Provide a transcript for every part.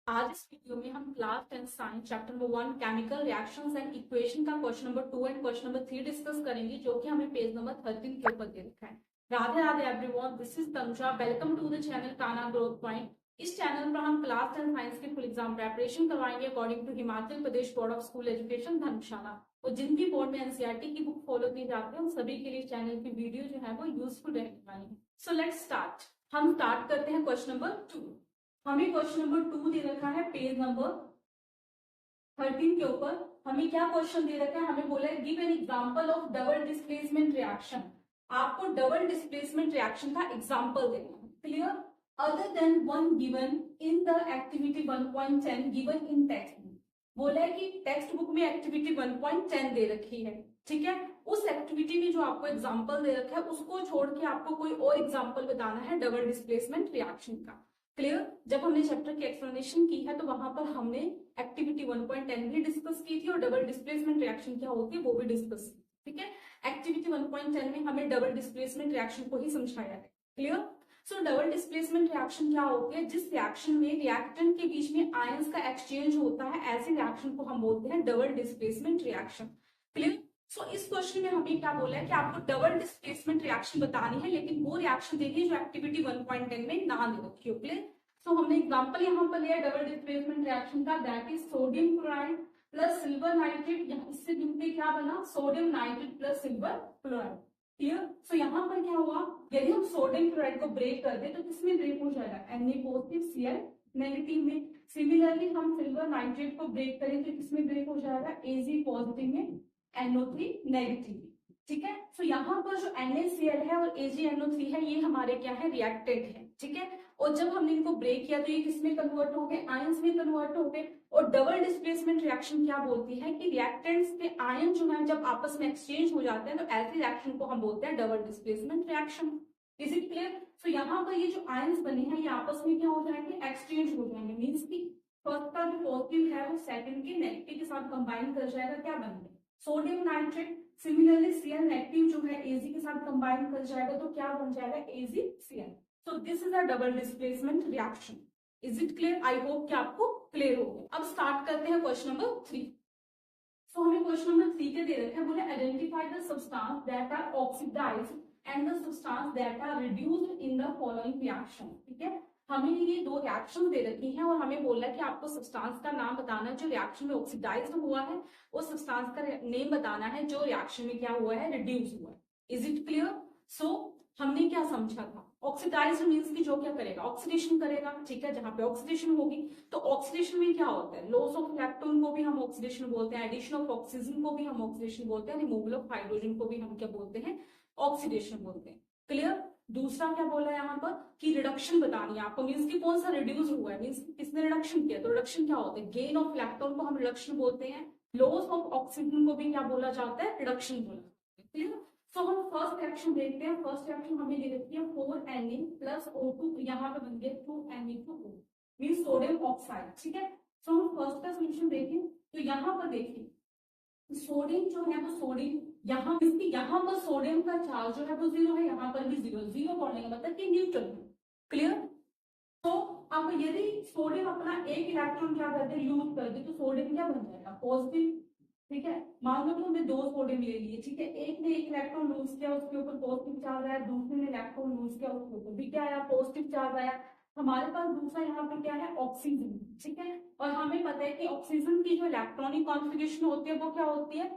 आज इस वीडियो में हम class 10 science chapter number 1 chemical reactions and equation का question number 2 and question number 3 discuss करेंगे, जो कि हमें पेज नंबर 13 के ऊपर दे रखा है। Radhe Radhe everyone, this is Tanuja. Welcome to the channel Kana growth point. इस चैनल पर हम क्लास 10 साइंस के फुल एग्जाम प्रेपरेशन करवाएंगे according to Himachal Pradesh board of school education Dharamshala. और जिन भी बोर्ड में एनसीईआरटी की बुक फॉलो की जाती है उन सभी के लिए चैनल की वीडियो जो है वो यूजफुल रहने वाली है। So let's start. हम स्टार्ट करते हैं क्वेश्चन नंबर 2। हमें क्वेश्चन नंबर 2 दे रखा है पेज नंबर 13 के ऊपर। हमें क्या क्वेश्चन दे रखा है, हमें बोला है give an example of double displacement reaction. आपको डबल डिस्प्लेसमेंट रिएक्शन का एग्जांपल देना है। Clear? Other than one given in the activity 1.10 given in text book. बोला है कि टेक्स्ट बुक में एक्टिविटी 1.10 दे रखी है, ठीक है। उस एक्टिविटी में जो आपको एग्जांपल दे रखा है उसको छोड़ के आपको कोई और एग्जांपल बताना है डबल डिस्प्लेसमेंट रिएक्शन का। क्लियर? जब हमने चैप्टर की एक्सप्लेनेशन की है तो वहां पर हमने एक्टिविटी 1.10 भी डिस्कस की थी और डबल डिस्प्लेसमेंट रिएक्शन क्या होती है वो भी डिस्कस की, ठीक है। एक्टिविटी 1.10 में हमें डबल डिस्प्लेसमेंट रिएक्शन को ही समझाया है। क्लियर? सो डबल डिस्प्लेसमेंट रिएक्शन क्या होती है, जिस रिएक्शन में रिएक्टेंट के बीच में आयंस का एक्सचेंज होता है, ऐसे रिएक्शन को हम बोलते हैं डबल डिस्प्लेसमेंट रिएक्शन। क्लियर? सो इस क्वेश्चन में हमें क्या बोला है कि आपको डबल डिस्प्लेसमेंट रिएक्शन बतानी है, लेकिन वो रिएक्शन देखिए जो एक्टिविटी 1.10 में ना दे रखी हो। क्लियर? सो हमने एग्जांपल यहाँ पर लिया डबल डिस्प्लेसमेंट रिएक्शन का, that is sodium chloride plus silver nitrate. इससे मिलकर क्या बना, sodium nitrate plus silver chloride. Clear? So यहाँ पर क्या हुआ, यदि हम सोडियम क्लोराइड को ब्रेक कर दे तो किसमें ब्रेक हो जाएगा, Na पॉजिटिव Cl नेगेटिव में। सिमिलरली हम सिल्वर नाइट्रेट को ब्रेक करें तो किसमें ब्रेक हो जाएगा, Ag पॉजिटिव में NO3 नेगेटिव। ठीक है। तो यहाँ पर जो NaCl है और AgNO3 है ये हमारे क्या है, रिएक्टेंट है, ठीक है। और जब हमने इनको ब्रेक किया तो ये किसमें कन्वर्ट हो गए, आयंस में कन्वर्ट हो गए। और डबल डिस्प्लेसमेंट रिएक्शन क्या बोलती है कि रिएक्टेंट्स के आयन जो है जब आपस में एक्सचेंज हो जाते हैं तो ऐसे रिएक्शन को हम बोलते हैं double displacement reaction. Is it clear? तो यहाँ पर ये जो आयंस बने हैं ये आपस में क्या हो जाएंगे, एक्सचेंज हो जाएंगे। मीन्स की फर्स्ट का जो पॉजिटिव है वो सेकंड के नेगेटिव के साथ कंबाइन कर जाएगा, क्या बनेगा, sodium nitrate. Similarly Cl negative जो है Ag के साथ कंबाइन कर जाएगा तो क्या बन जाएगा, AgCl। So this is a double displacement reaction. Is it clear? I hope कि आपको क्लियर हो गया। अब स्टार्ट करते हैं क्वेश्चन नंबर 3। सो हमें क्वेश्चन नंबर 3 के दे रखे हैं, बोले identify the substance that are oxidised and the substance that are reduced in the following reaction. ठीक है, हमें ये दो रिएक्शन दे रखी हैं और हमें बोला है कि आपको सब्सटेंस का नाम बताना है जो रिएक्शन में ऑक्सीडाइज्ड हुआ है, और सब्सटेंस का नेम बताना है जो रिएक्शन में क्या हुआ है, रिड्यूस हुआ है। Is it clear? सो हमने क्या समझा था, ऑक्सीडाइज्ड मींस कि जो क्या करेगा, ऑक्सीडेशन करेगा, ठीक है। जहां पे ऑक्सीडेशन होगी तो ऑक्सीडेशन में क्या होता है, लॉस ऑफ इलेक्ट्रॉन को भी हम ऑक्सीडेशन बोलते हैं, एडिशन ऑफ ऑक्सीजन को भी हम ऑक्सीडेशन बोलते हैं, रिमूवल ऑफ हाइड्रोजन को भी हम क्या बोलते हैं, ऑक्सीडेशन बोलते हैं। क्लियर? दूसरा क्या बोला है यहाँ पर कि रिडक्शन बतानी है आपको, मीन्स कि कौन सा रिड्यूस हुआ है, मीन्स किसने रिडक्शन किया, तो रिडक्शन क्या होता है, गेन ऑफ इलेक्ट्रॉन को हम रिडक्शन बोलते हैं, लॉस ऑफ ऑक्सीजन को भी क्या बोला जाता है, रिडक्शन बोला जाता है। क्लियर? तो हम फर्स्ट रिएक्शन देखते हैं। फर्स्ट रिएक्शन हमें दे रखी है 4Na प्लस O2, यहाँ पे बन गया 2Na2O मीन सोडियम ऑक्साइड, ठीक है। तो हम फर्स्ट का सोल्यूशन देखें तो यहाँ पर देखिए सोडियम जो है वो सोडियम, यहाँ पर सोडियम का चार्ज जो है वो 0 है, यहाँ पर भी 0, 0 पढ़ने का मतलब कि न्यूट्रल है। क्लियर? तो अब यदि सोडियम अपना एक इलेक्ट्रॉन क्या करते हैं, लूज कर दे, तो सोडियम क्या बन जाएगा, पॉजिटिव। ठीक है, मान लो कि हमने दो सोडियम ले लिए, ठीक है, एक ने एक इलेक्ट्रॉन लूज किया उसके ऊपर पॉजिटिव चार्ज आया, दूसरे ने इलेक्ट्रॉन लूज किया उसके ऊपर भी क्या आया, पॉजिटिव चार्ज आया। हमारे पास दूसरा यहाँ पे क्या है, ऑक्सीजन, ठीक है। और हमें पता है कि ऑक्सीजन की जो इलेक्ट्रॉनिक कॉन्फ़िगरेशन होती है वो क्या होती है,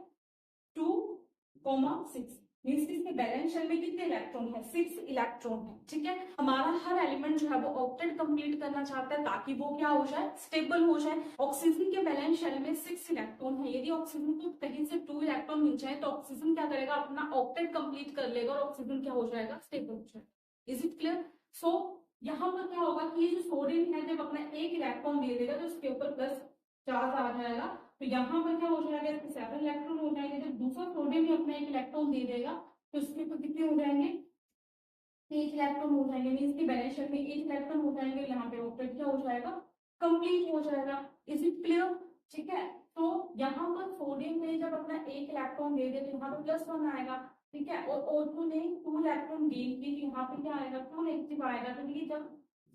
2,6। मीन्स इसके बैलेंस शेल में कितने इलेक्ट्रॉन है, 6 इलेक्ट्रॉन है, ठीक है। हमारा हर एलिमेंट जो है वो ऑक्टेट कंप्लीट करना चाहता है ताकि वो क्या हो जाए, स्टेबल हो जाए। ऑक्सीजन के बैलेंस शेल में 6 इलेक्ट्रॉन है, यदि ऑक्सीजन को कहीं से 2 इलेक्ट्रॉन मिल जाए तो ऑक्सीजन क्या करेगा, अपना ऑक्टेट कंप्लीट कर लेगा और ऑक्सीजन क्या हो जाएगा, स्टेबल हो जाएगा। Is it clear? सो यहाँ पर क्या होगा कि ये जो सोडियम है जब अपना एक इलेक्ट्रॉन दे देगा तो उसके ऊपर प्लस चार्ज आ जाएगा, तो यहाँ पर क्या हो जाएगा, इसके 7 इलेक्ट्रॉन हो जाएंगे। जब दूसरा सोडियम भी अपना एक इलेक्ट्रॉन दे देगा तो इसके ऊपर कितने हो जाएंगे, 8 इलेक्ट्रॉन हो जाएंगे। मीन्स की बैलेंस शेल में 8 इलेक्ट्रॉन हो जाएंगे, यहाँ पे ऑक्टेट क्या हो जाएगा, कंप्लीट हो जाएगा। Is it clear? ठीक है। तो यहाँ पर सोडियम ने जब अपना एक इलेक्ट्रॉन दे दिया तो यहाँ पे +1 आएगा, ठीक है। और O2 ने 2 इलेक्ट्रॉन गेन किए, यहाँ पे क्या आएगा, 2 नेगेटिव आएगा। तो ये जब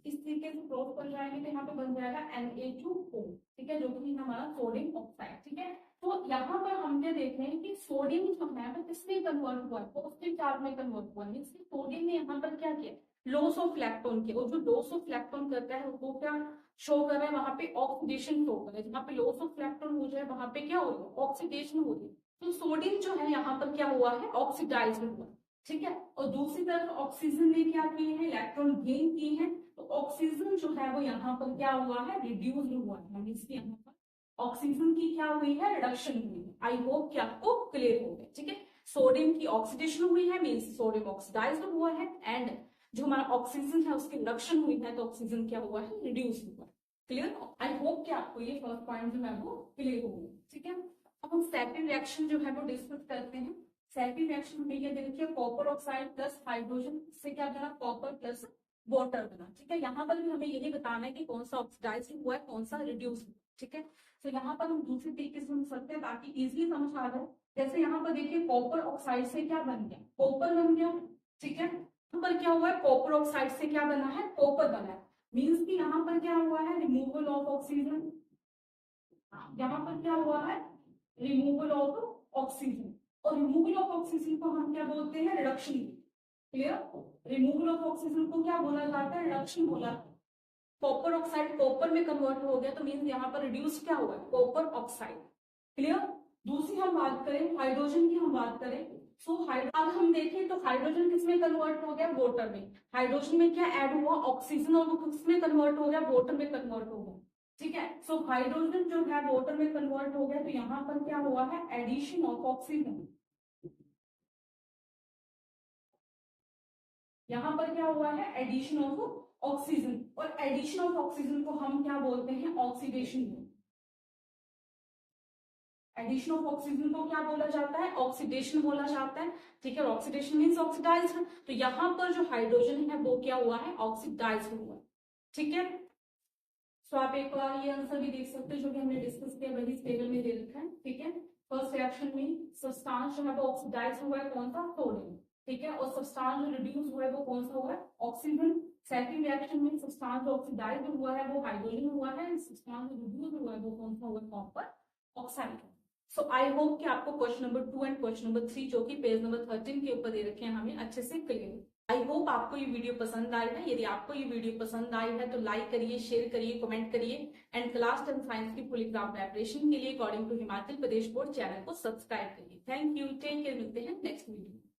इस तरीके से क्रॉस कर जाएंगे तो यहाँ पे बन जाएगा Na2O, ठीक है, जो कि हमारा सोडियम ऑक्साइड, ठीक है। तो यहाँ पर हम क्या देख रहे हैं कि सोडियम जो है वो किसमें कन्वर्ट हुआ है, पॉजिटिव चार्ज में कन्वर्ट हुआ है। सोडियम ने यहाँ पर क्या किया, लॉस ऑफ इलेक्ट्रॉन किया, और जो लॉस ऑफ इलेक्ट्रॉन करता है वो क्या शो कर रहा है, वहां पे ऑक्सीडेशन शो कर रहा है। जहाँ पे लॉस ऑफ इलेक्ट्रॉन हो जाए वहां पे क्या हो रहा है, ऑक्सीडेशन हो रही है। तो सोडियम जो है यहाँ पर क्या हुआ है, ऑक्सीडाइज हुआ, ठीक है। और दूसरी तरफ ऑक्सीजन ने क्या किए हैं, इलेक्ट्रॉन गेन किए हैं, तो ऑक्सीजन जो है वो यहाँ पर क्या हुआ है, रिड्यूस हुआ है। यहाँ पर ऑक्सीजन की क्या हुई है, रिडक्शन हुई है। आई होप कि आपको क्लियर हो गया, ठीक है। सोडियम की ऑक्सीडेशन हुई है, मींस सोडियम ऑक्सीडाइज्ड हुआ है, एंड जो हमारा ऑक्सीजन है उसकी रिडक्शन हुई है, तो ऑक्सीजन क्या हुआ है, रिड्यूस हुआ है। क्लियर, आई होप कि आपको ये फर्स्ट पॉइंट जो है वो क्लियर हो गया, ठीक है। अब हम सेकंड रिएक्शन जो है वो डिस्कस करते हैं। सेकंड रिएक्शन में ये देखिए, कॉपर ऑक्साइड प्लस हाइड्रोजन से क्या बना, कॉपर प्लस वाटर बना, ठीक है। यहाँ पर भी हमें यही बताना है कि कौन सा ऑक्सीडाइज हुआ है, कौन सा रिड्यूस हुआ, ठीक है। तो यहाँ पर हम दूसरी तरीके से समझ सकते हैं ताकि इजिली समझ आ जाए। जैसे यहाँ पर देखिए, कॉपर ऑक्साइड से क्या बन गया, कॉपर बन गया, ठीक है। यहाँ पर क्या हुआ है, कॉपर ऑक्साइड से क्या बना है, कॉपर बना है, मीन्स कि यहाँ पर क्या हुआ है, रिमूवल ऑफ ऑक्सीजन। यहाँ पर क्या हुआ है, रिमूवल ऑफ ऑक्सीजन, और रिमूवल ऑफ ऑक्सीजन को हम क्या बोलते हैं, reduction. Clear, removal of oxygen को क्या बोला जाता है, रिडक्शन बोला। कॉपर ऑक्साइड कॉपर में कन्वर्ट हो गया, तो मीन्स यहाँ पर रिड्यूस क्या हुआ है, कॉपर ऑक्साइड। क्लियर। दूसरी हम बात करें हाइड्रोजन की, हम बात करें सो अब हम देखें तो हाइड्रोजन किसमें कन्वर्ट हो गया, वाटर में। हाइड्रोजन में क्या ऐड हुआ, ऑक्सीजन, और वो किसमें कन्वर्ट हो गया, वाटर में कन्वर्ट हो गया, ठीक है। सो हाइड्रोजन जो है वाटर में कन्वर्ट हो गया, तो यहाँ पर क्या हुआ है, एडिशन ऑफ ऑक्सीजन। यहाँ पर क्या हुआ है, एडिशन ऑफ ऑक्सीजन, और एडिशन ऑफ ऑक्सीजन को हम क्या बोलते हैं, ऑक्सीडेशन। एडिशन ऑफ ऑक्सीजन को क्या बोला जाता है, ऑक्सीडेशन बोला जाता है, ठीक है। ऑक्सीडेशन मींस ऑक्सीडाइज, तो यहाँ पर जो हाइड्रोजन है वो क्या हुआ है, ऑक्सीडाइज हुआ, ठीक है। सो आप एक बार ये आंसर भी देख सकते हो जो कि हमने डिस्कस किया, वही इस टेबल में दे रखा है, ठीक है। फर्स्ट रिएक्शन में सब्सटेंस जो है वो ऑक्सीडाइज हुआ है, कौन सा, सोडियम, ठीक है। और सब्सटेंस जो रिड्यूस हुआ है वो कौन सा हुआ है, ऑक्सीजन। सेकंड रिएक्शन में सब्सटेंस जो ऑक्सीडाइज हुआ है वो हाइड्रोजन हुआ है, सब्सटेंस जो रिड्यूस हुआ है वो कौन सा हुआ है, copper oxide. So I hope कि आपको question number 2 and question number 3 जो कि पेज नंबर 13 के ऊपर दे रखे हैं हमें अच्छे से क्लियर। आई होप आपको ये वीडियो पसंद आई है। यदि आपको ये वीडियो पसंद आई है तो लाइक करिए, शेयर करिए, कमेंट करिए, एंड क्लास 10 साइंस की फुल एग्जाम प्रिपरेशन के लिए according to Himachal Pradesh board channel को सब्सक्राइब करिए। थैंक यू, टेक केयर, मिलते हैं नेक्स्ट वीडियो।